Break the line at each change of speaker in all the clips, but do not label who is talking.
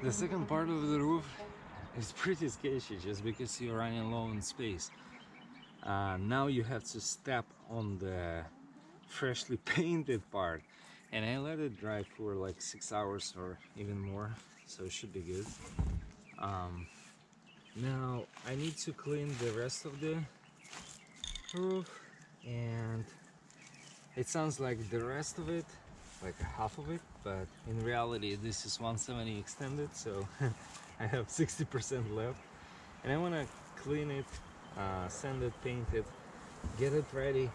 The second part of the roof is pretty sketchy just because you're running low in space. Now you have to step on the freshly painted part, and I let it dry for like 6 hours or even more, so it should be good. Now I need to clean the rest of the roof, and it sounds like the rest of it, like half of it, but in reality this is 170 extended, so I have 60% left, and I want to clean it, sand it, paint it, get it ready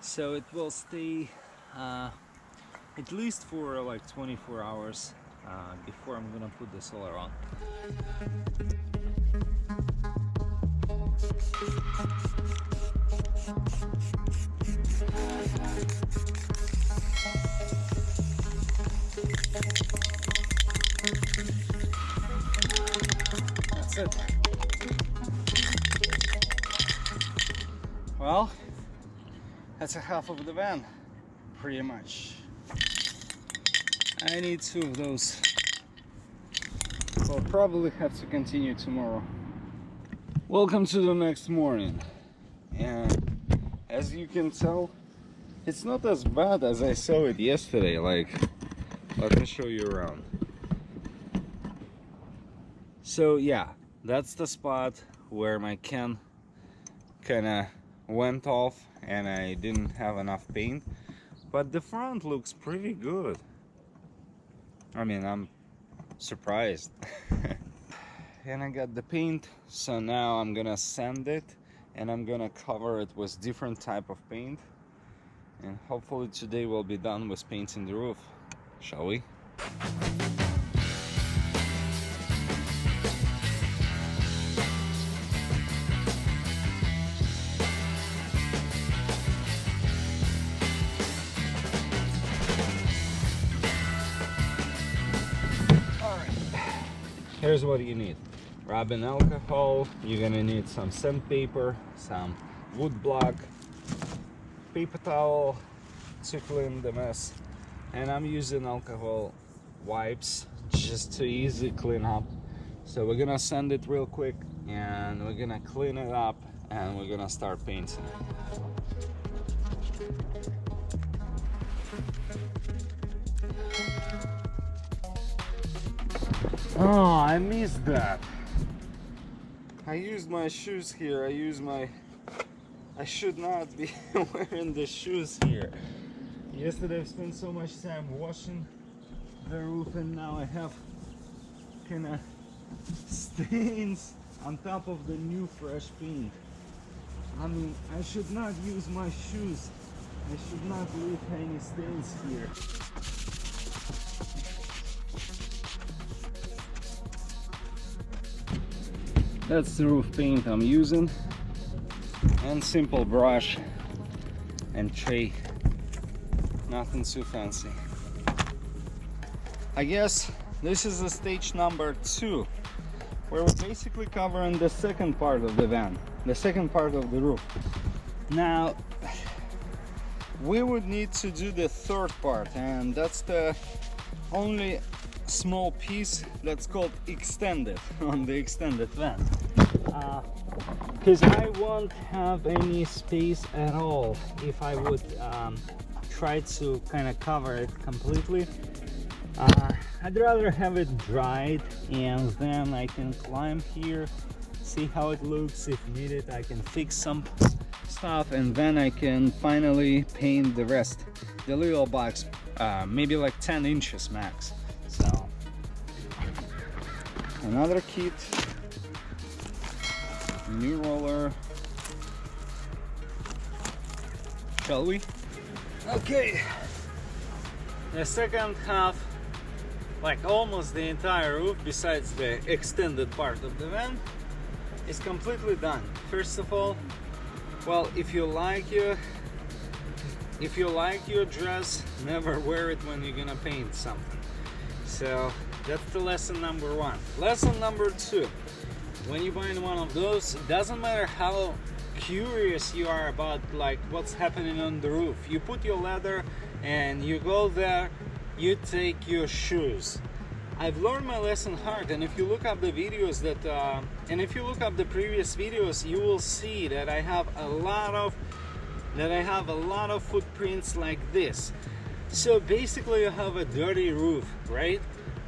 so it will stay at least for like 24 hours before I'm gonna put the solar on. That's it. Well, that's a half of the van, pretty much. I need 2 of those. I'll probably have to continue tomorrow. Welcome to the next morning, and as you can tell, it's not as bad as I saw it yesterday. Like, let me show you around. So yeah, that's the spot where my can kinda went off and I didn't have enough paint, but the front looks pretty good. I mean, I'm surprised. And I got the paint, so now I'm gonna sand it and I'm gonna cover it with different type of paint, and hopefully today we'll be done with painting the roof. Shall we? Here's what you need: rubbing alcohol, you're gonna need some sandpaper, some wood block, paper towel to clean the mess, and I'm using alcohol wipes just to easy clean up. So we're gonna sand it real quick and we're gonna clean it up and we're gonna start painting. Oh, I missed that. I used my shoes here. I should not be wearing the shoes here. Yesterday I spent so much time washing the roof, and now I have kind of stains on top of the new fresh paint. I mean, I should not use my shoes. I should not leave any stains here. That's the roof paint I'm using, and simple brush and tray, nothing too fancy. I guess this is the stage number 2, where we're basically covering the second part of the van, the second part of the roof. Now we would need to do the third part, and that's the only small piece that's called extended on the extended van, because I won't have any space at all if I would try to kind of cover it completely. I'd rather have it dried, and then I can climb here, see how it looks. If needed, I can fix some stuff, and then I can finally paint the rest, the little box, maybe like 10 inches max. So another kit, new roller. Shall we? Okay, the second half, like almost the entire roof besides the extended part of the van, is completely done. First of all, well, if you like your dress, never wear it when you're gonna paint something. So that's the lesson number 1. Lesson number 2: when you buy one of those, it doesn't matter how curious you are about like what's happening on the roof. You put your ladder and you go there, you take your shoes. I've learned my lesson hard, and if you look up the videos that and if you look up the previous videos, you will see that I have a lot of footprints like this. So basically you have a dirty roof, right?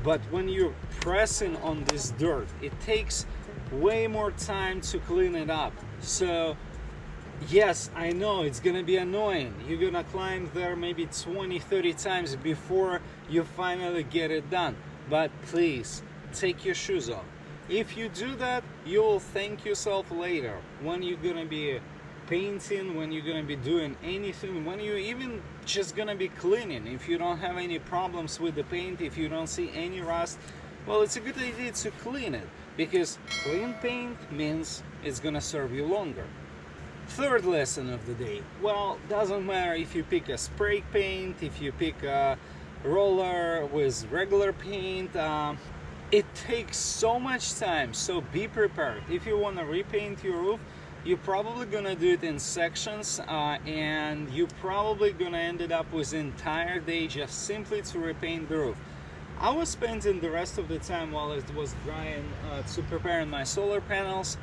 But when you're pressing on this dirt, it takes way more time to clean it up. So yes, I know it's gonna be annoying. You're gonna climb there maybe 20-30 times before you finally get it done. But please, take your shoes off. If you do that, you'll thank yourself later when you're gonna be painting, when you're gonna be doing anything, when you even just gonna be cleaning. If you don't have any problems with the paint, if you don't see any rust, well, it's a good idea to clean it, because clean paint means it's gonna serve you longer. Third lesson of the day. Well, doesn't matter if you pick a spray paint, if you pick a roller with regular paint, it takes so much time, so be prepared. If you want to repaint your roof, you're probably gonna do it in sections, and you're probably gonna end it up with an entire day just simply to repaint the roof. I was spending the rest of the time while it was drying to preparing my solar panels.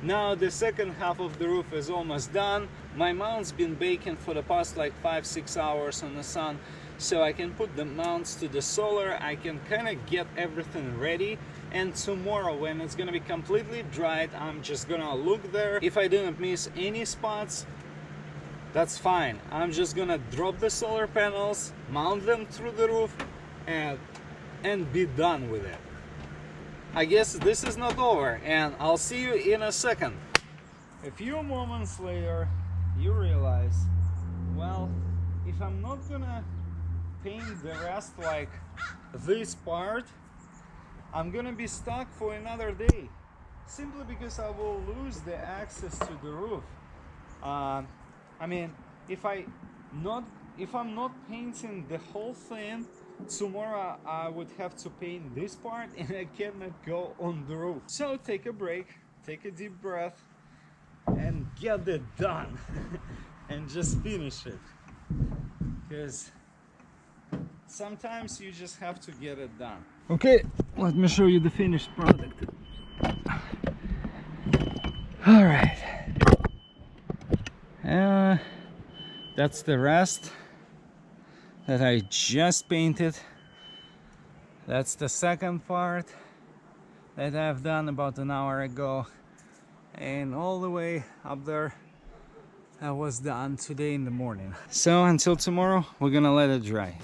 Now the second half of the roof is almost done. My mount's been baking for the past like 5-6 hours on the sun, so I can put the mounts to the solar. I can kind of get everything ready, and tomorrow when it's gonna be completely dried, I'm just gonna look there. If I didn't miss any spots, that's fine. I'm just gonna drop the solar panels, mount them through the roof, and be done with it. I guess this is not over, and I'll see you in a second. A few moments later, you realize, well, if I'm not gonna paint the rest like this part, I'm gonna be stuck for another day, simply because I will lose the access to the roof. I mean, if I'm not painting the whole thing, tomorrow I would have to paint this part, and I cannot go on the roof. So take a break, take a deep breath, and get it done. And just finish it, because sometimes you just have to get it done. Okay, let me show you the finished product. All right, that's the rest that I just painted. That's the second part that I've done about an hour ago, and all the way up there that was done today in the morning. So until tomorrow, we're gonna let it dry.